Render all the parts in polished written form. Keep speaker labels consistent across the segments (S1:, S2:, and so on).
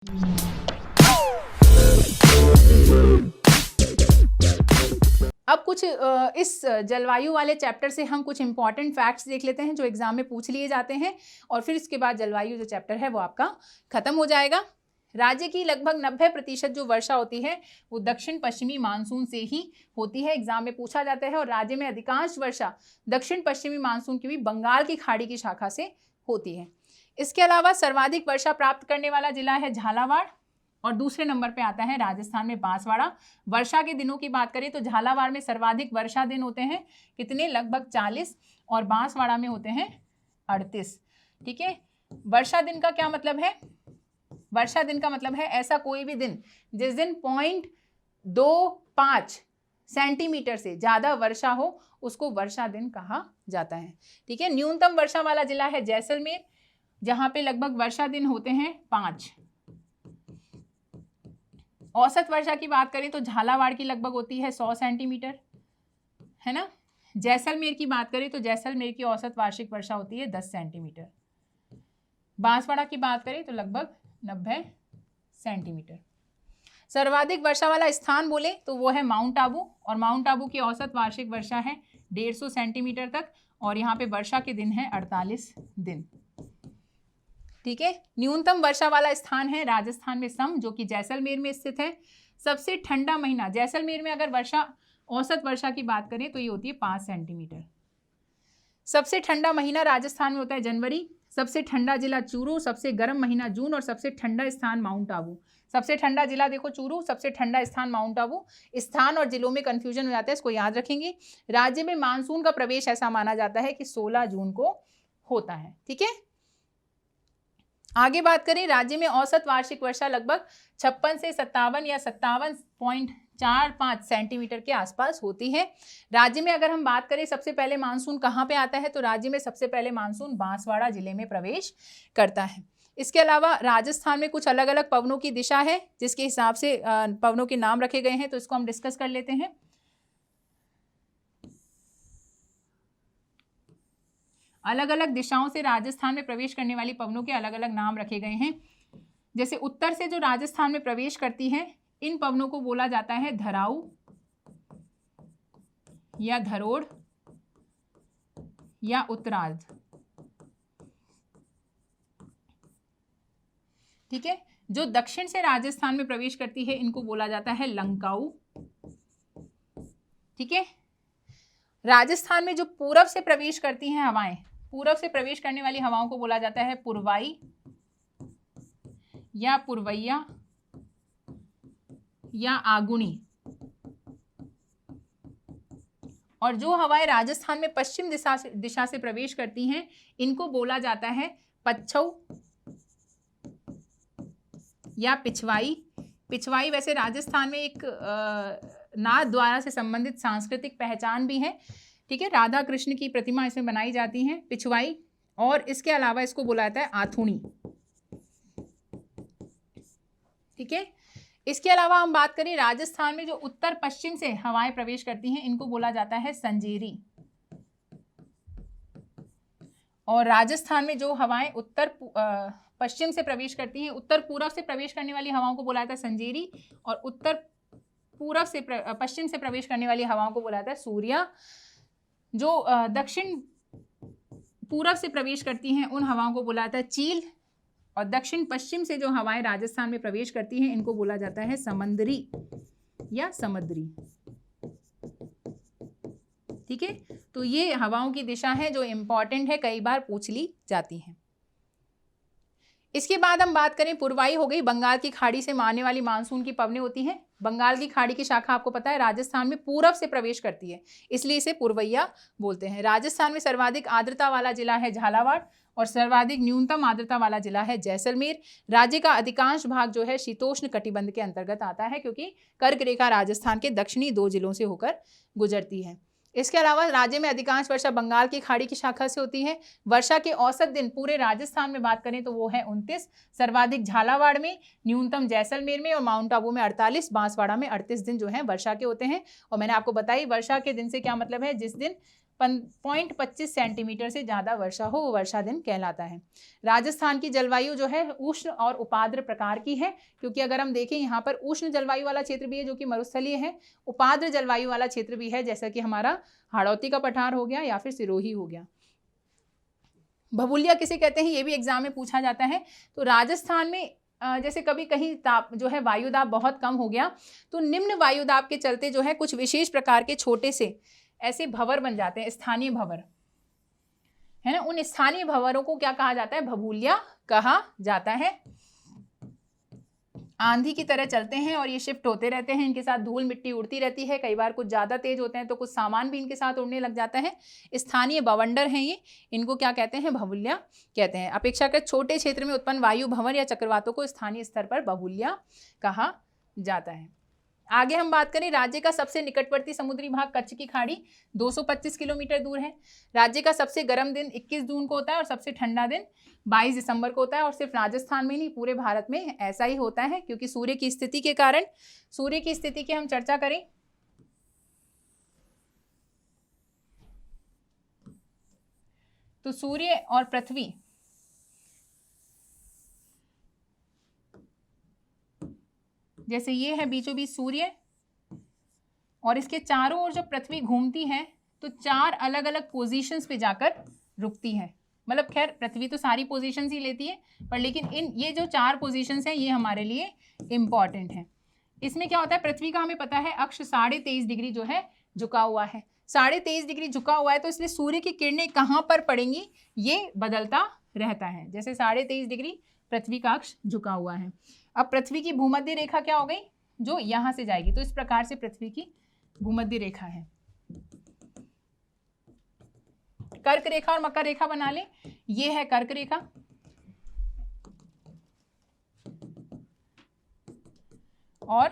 S1: अब कुछ इस जलवायु वाले चैप्टर से हम कुछ इंपॉर्टेंट फैक्ट्स देख लेते हैं जो एग्जाम में पूछ लिए जाते हैं, और फिर इसके बाद जलवायु जो चैप्टर है वो आपका खत्म हो जाएगा। राज्य की लगभग 90% जो वर्षा होती है वो दक्षिण पश्चिमी मानसून से ही होती है, एग्जाम में पूछा जाता है। और राज्य में अधिकांश वर्षा दक्षिण पश्चिमी मानसून की भी बंगाल की खाड़ी की शाखा से होती है। इसके अलावा सर्वाधिक वर्षा प्राप्त करने वाला जिला है झालावाड़, और दूसरे नंबर पे आता है राजस्थान में बांसवाड़ा। वर्षा के दिनों की बात करें तो झालावाड़ में सर्वाधिक वर्षा दिन होते हैं कितने, लगभग 40, और बांसवाड़ा में होते हैं 38। ठीक है, वर्षा दिन का क्या मतलब है? वर्षा दिन का मतलब है ऐसा कोई भी दिन जिस दिन 0.25 सेंटीमीटर से ज्यादा वर्षा हो उसको वर्षा दिन कहा जाता है। ठीक है, न्यूनतम वर्षा वाला जिला है जैसलमेर, जहां पे लगभग वर्षा दिन होते हैं 5। औसत वर्षा की बात करें तो झालावाड़ की लगभग होती है 100 सेंटीमीटर, है ना। जैसलमेर की बात करें तो जैसलमेर की औसत वार्षिक वर्षा होती है 10 सेंटीमीटर। बांसवाड़ा की बात करें तो लगभग 90 सेंटीमीटर। सर्वाधिक वर्षा वाला स्थान बोले तो वो है माउंट आबू, और माउंट आबू की औसत वार्षिक वर्षा है 150 सेंटीमीटर तक, और यहाँ पे वर्षा के दिन है 48 दिन। ठीक है, न्यूनतम वर्षा वाला स्थान है राजस्थान में सम, जो कि जैसलमेर में स्थित है। सबसे ठंडा महीना जैसलमेर में अगर वर्षा औसत वर्षा की बात करें तो ये होती है 5 सेंटीमीटर। सबसे ठंडा महीना राजस्थान में होता है जनवरी। सबसे ठंडा जिला चूरू, सबसे गर्म महीना जून, और सबसे ठंडा स्थान माउंट आबू। सबसे ठंडा जिला देखो चूरू, सबसे ठंडा स्थान माउंट आबू। स्थान और जिलों में कंफ्यूजन हो जाता है, इसको याद रखेंगे। राज्य में मानसून का प्रवेश ऐसा माना जाता है कि 16 जून को होता है। ठीक है, आगे बात करें, राज्य में औसत वार्षिक वर्षा लगभग 56 से 57 या 57.45 सेंटीमीटर के आसपास होती है। राज्य में अगर हम बात करें सबसे पहले मानसून कहाँ पे आता है, तो राज्य में सबसे पहले मानसून बांसवाड़ा जिले में प्रवेश करता है। इसके अलावा राजस्थान में कुछ अलग अलग पवनों की दिशा है जिसके हिसाब से पवनों के नाम रखे गए हैं, तो इसको हम डिस्कस कर लेते हैं। अलग अलग दिशाओं से राजस्थान में प्रवेश करने वाली पवनों के अलग अलग नाम रखे गए हैं। जैसे उत्तर से जो राजस्थान में प्रवेश करती हैं, इन पवनों को बोला जाता है धराऊ या धरोड़ या उत्तरार्ध। ठीक है, जो दक्षिण से राजस्थान में प्रवेश करती है इनको बोला जाता है लंकाऊ। ठीक है, राजस्थान में जो पूरब से प्रवेश करती हैं हवाएं, पूरब से प्रवेश करने वाली हवाओं को बोला जाता है पूर्वाई या पूर्वैया या आगुनी। और जो हवाएं राजस्थान में पश्चिम दिशा से प्रवेश करती हैं इनको बोला जाता है पच्छऊ या पिछवाई। पिछवाई वैसे राजस्थान में एक नाथ द्वारा से संबंधित सांस्कृतिक पहचान भी है। ठीक है, राधा कृष्ण की प्रतिमा इसमें बनाई जाती है, पिछवाई। और इसके अलावा इसको बोला जाता है आथुनी। ठीक है, इसके अलावा हम बात करें राजस्थान में जो उत्तर पश्चिम से हवाएं प्रवेश करती हैं इनको बोला जाता है संजेरी। और राजस्थान में जो हवाएं उत्तर पश्चिम से प्रवेश करती हैं, उत्तर पूरब से प्रवेश करने वाली हवाओं को बोला जाता है संजेरी, और उत्तर पूरब से पश्चिम से प्रवेश करने वाली हवाओं को बोला जाता है सूर्या। जो दक्षिण पूरब से प्रवेश करती हैं उन हवाओं को बोला जाता है चील, और दक्षिण पश्चिम से जो हवाएं राजस्थान में प्रवेश करती हैं इनको बोला जाता है समंदरी या समुद्री। ठीक है, तो ये हवाओं की दिशा है जो इंपॉर्टेंट है, कई बार पूछ ली जाती है। इसके बाद हम बात करें, पूर्वाई हो गई, बंगाल की खाड़ी से आने वाली मानसून की पवनें होती हैं। बंगाल की खाड़ी की शाखा आपको पता है राजस्थान में पूरब से प्रवेश करती है, इसलिए इसे पूर्वैया बोलते हैं। राजस्थान में सर्वाधिक आर्द्रता वाला जिला है झालावाड़, और सर्वाधिक न्यूनतम आर्द्रता वाला जिला है जैसलमेर। राज्य का अधिकांश भाग जो है शीतोष्ण कटिबंध के अंतर्गत आता है, क्योंकि कर्क रेखा राजस्थान के दक्षिणी 2 जिलों से होकर गुजरती है। इसके अलावा राज्य में अधिकांश वर्षा बंगाल की खाड़ी की शाखा से होती है। वर्षा के औसत दिन पूरे राजस्थान में बात करें तो वो है 29, सर्वाधिक झालावाड़ में, न्यूनतम जैसलमेर में और माउंट आबू में 48, बांसवाड़ा में 38 दिन जो है वर्षा के होते हैं। और मैंने आपको बताई वर्षा के दिन से क्या मतलब है, जिस दिन 0.25 सेंटीमीटर से ज़्यादा वर्षा हो वो वर्षा दिन कहलाता है। राजस्थान की जलवायु जो है उष्ण और उपाद्र प्रकार की है, क्योंकि अगर हम देखें यहाँ पर उष्ण जलवायु वाला क्षेत्र भी है जो कि मरुस्थलीय है, उपाद्र जलवायु वाला क्षेत्र भी है जैसा कि हमारा हाड़ौती का पठार हो गया या फिर सिरोही हो गया। भभूलिया किसे कहते हैं ये भी एग्जाम में पूछा जाता है। तो राजस्थान में जैसे कभी कहीं ताप जो है वायुदाब बहुत कम हो गया तो निम्न वायुदाब के चलते जो है कुछ विशेष प्रकार के छोटे से ऐसे भंवर बन जाते हैं, स्थानीय भंवर है ना। उन स्थानीय भंवरों को क्या कहा जाता है? भभूलिया कहा जाता है। आंधी की तरह चलते हैं और ये शिफ्ट होते रहते हैं, इनके साथ धूल मिट्टी उड़ती रहती है, कई बार कुछ ज़्यादा तेज होते हैं तो कुछ सामान भी इनके साथ उड़ने लग जाता है। स्थानीय बवंडर हैं ये, इनको क्या कहते हैं? भभूलिया कहते हैं। अपेक्षाकृत छोटे क्षेत्र में उत्पन्न वायु भंवर या चक्रवातों को स्थानीय स्तर पर भभूलिया कहा जाता है। आगे हम बात करें, राज्य का सबसे निकटवर्ती समुद्री भाग कच्छ की खाड़ी 225 किलोमीटर दूर है। राज्य का सबसे गर्म दिन 21 जून को होता है और सबसे ठंडा दिन 22 दिसंबर को होता है। और सिर्फ राजस्थान में नहीं, पूरे भारत में ऐसा ही होता है, क्योंकि सूर्य की स्थिति के कारण। सूर्य की स्थिति की हम चर्चा करें तो सूर्य और पृथ्वी जैसे ये है बीचों बीच सूर्य, और इसके चारों ओर जब पृथ्वी घूमती है तो 4 अलग अलग पोजीशंस पे जाकर रुकती है। मतलब खैर पृथ्वी तो सारी पोजीशंस ही लेती है, पर लेकिन ये जो 4 पोजीशंस हैं ये हमारे लिए इम्पॉर्टेंट है। इसमें क्या होता है, पृथ्वी का हमें पता है अक्ष 23.5 डिग्री जो है झुका हुआ है। 23.5 डिग्री झुका हुआ है तो इसलिए सूर्य की किरणें कहाँ पर पड़ेंगी ये बदलता रहता है। जैसे 23.5 डिग्री पृथ्वी का अक्ष झुका हुआ है। अब पृथ्वी की भूमध्य रेखा क्या हो गई, जो यहाँ से जाएगी, तो इस प्रकार से पृथ्वी की भूमध्य रेखा है। कर्क रेखा और मकर रेखा बना लें। ये है कर्क रेखा और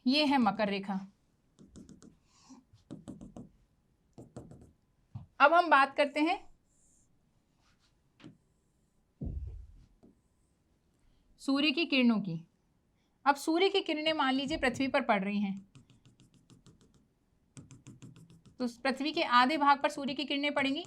S1: ये है मकर रेखा। अब हम बात करते हैं सूर्य की किरणों की। अब सूर्य की किरणें मान लीजिए पृथ्वी पर पड़ रही हैं, तो पृथ्वी के आधे भाग पर सूर्य की किरणें पड़ेंगी।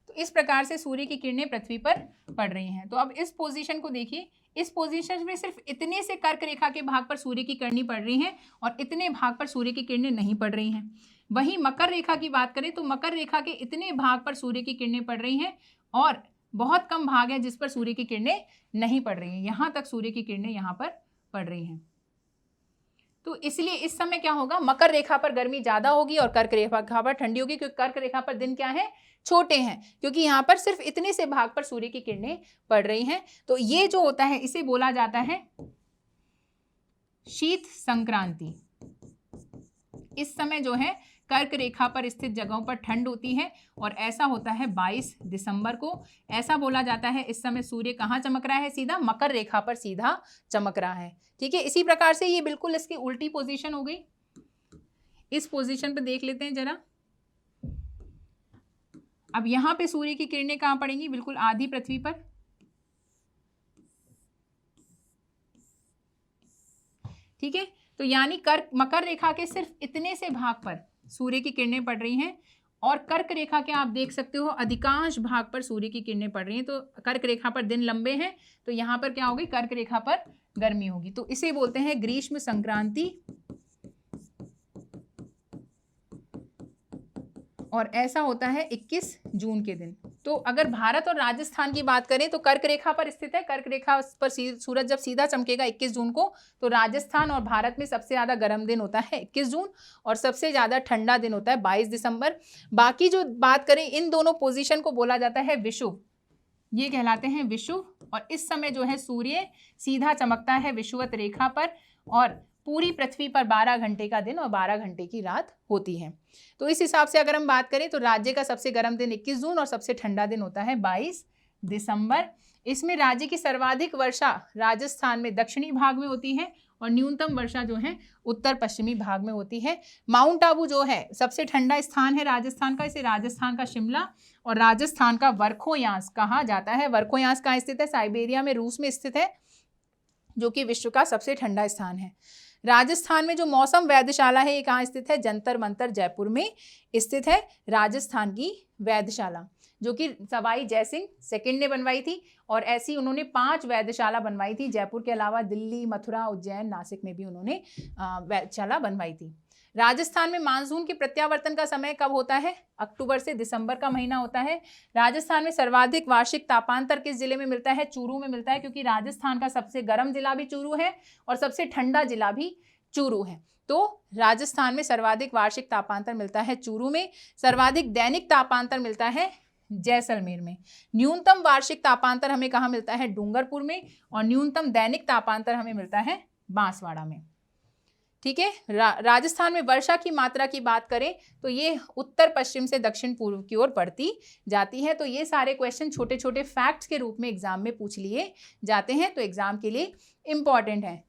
S1: तो इस प्रकार से सूर्य की किरणें पृथ्वी पर पड़ रही हैं। तो अब इस पोजीशन को देखिए, इस पोजीशन में सिर्फ इतने से कर्क रेखा के भाग पर सूर्य की किरणें पड़ रही हैं और इतने भाग पर सूर्य की किरणें नहीं पड़ रही हैं। वहीं मकर रेखा की बात करें तो मकर रेखा के इतने भाग पर सूर्य की किरणें पड़ रही हैं और बहुत कम भाग है जिस पर सूर्य की किरणें नहीं पड़ रही हैं। यहाँ तक सूर्य की किरणें यहाँ पर पड़ रही हैं। तो इसलिए इस समय क्या होगा, मकर रेखा पर गर्मी ज़्यादा होगी और कर्क रेखा पर ठंडी होगी, क्योंकि कर्क रेखा पर दिन क्या है, छोटे हैं, क्योंकि यहाँ पर सिर्फ इतने से भाग पर सूर्य की किरणें पड़ रही हैं। तो ये जो होता है इसे बोला जाता है शीत संक्रांति। इस समय जो है कर्क रेखा पर स्थित जगहों पर ठंड होती है और ऐसा होता है 22 दिसंबर को। ऐसा बोला जाता है इस समय सूर्य कहाँ चमक रहा है, सीधा मकर रेखा पर सीधा चमक रहा है। ठीक है, इसी प्रकार से ये बिल्कुल इसकी उल्टी पोजीशन हो गई। इस पोजीशन पे देख लेते हैं जरा। अब यहाँ पे सूर्य की किरणें कहाँ पड़ेंगी, बिल्कुल आधी पृथ्वी पर। ठीक है, तो यानी मकर रेखा के सिर्फ इतने से भाग पर सूर्य की किरणें पड़ रही हैं और कर्क रेखा के आप देख सकते हो अधिकांश भाग पर सूर्य की किरणें पड़ रही हैं। तो कर्क रेखा पर दिन लंबे हैं तो यहाँ पर क्या होगी, कर्क रेखा पर गर्मी होगी। तो इसे बोलते हैं ग्रीष्म संक्रांति। और ऐसा होता है 21 जून के दिन। तो अगर भारत और राजस्थान की बात करें तो कर्क रेखा पर स्थित है। कर्क रेखा पर सूरज जब सीधा चमकेगा 21 जून को, तो राजस्थान और भारत में सबसे ज़्यादा गर्म दिन होता है 21 जून और सबसे ज़्यादा ठंडा दिन होता है 22 दिसंबर। बाकी जो बात करें इन दोनों पोजीशन को बोला जाता है विषुव, ये कहलाते हैं विषुव। और इस समय जो है सूर्य सीधा चमकता है विषुवत रेखा पर और पूरी पृथ्वी पर 12 घंटे का दिन और 12 घंटे की रात होती है। तो इस हिसाब से अगर हम बात करें तो राज्य का सबसे गर्म दिन 21 जून और सबसे ठंडा दिन होता है 22 दिसंबर। इसमें राज्य की सर्वाधिक वर्षा राजस्थान में दक्षिणी भाग में होती है और न्यूनतम वर्षा जो है उत्तर पश्चिमी भाग में होती है। माउंट आबू जो है सबसे ठंडा स्थान है राजस्थान का, इसे राजस्थान का शिमला और राजस्थान का वर्खोयांस कहा जाता है। वर्खोयांस कहाँ स्थित है, साइबेरिया में, रूस में स्थित है, जो कि विश्व का सबसे ठंडा स्थान है। राजस्थान में जो मौसम वेधशाला है ये कहाँ स्थित है? जंतर मंतर जयपुर में स्थित है राजस्थान की वेधशाला, जो कि सवाई जयसिंह सेकंड ने बनवाई थी। और ऐसी उन्होंने 5 वेधशाला बनवाई थी। जयपुर के अलावा दिल्ली, मथुरा, उज्जैन, नासिक में भी उन्होंने वेधशाला बनवाई थी। राजस्थान में मानसून के प्रत्यावर्तन का समय कब होता है? अक्टूबर से दिसंबर का महीना होता है। राजस्थान में सर्वाधिक वार्षिक तापांतर किस जिले में मिलता है? चूरू में मिलता है, क्योंकि राजस्थान का सबसे गर्म जिला भी चूरू है और सबसे ठंडा जिला भी चूरू है। तो राजस्थान में सर्वाधिक वार्षिक तापांतर मिलता है चूरू में। सर्वाधिक दैनिक तापांतर मिलता है जैसलमेर में। न्यूनतम वार्षिक तापांतर हमें कहाँ मिलता है? डूंगरपुर में। और न्यूनतम दैनिक तापांतर हमें मिलता है बांसवाड़ा में। ठीक है। राजस्थान में वर्षा की मात्रा की बात करें तो ये उत्तर पश्चिम से दक्षिण पूर्व की ओर बढ़ती जाती है। तो ये सारे क्वेश्चन छोटे छोटे फैक्ट्स के रूप में एग्जाम में पूछ लिए जाते हैं, तो एग्जाम के लिए इंपॉर्टेंट है।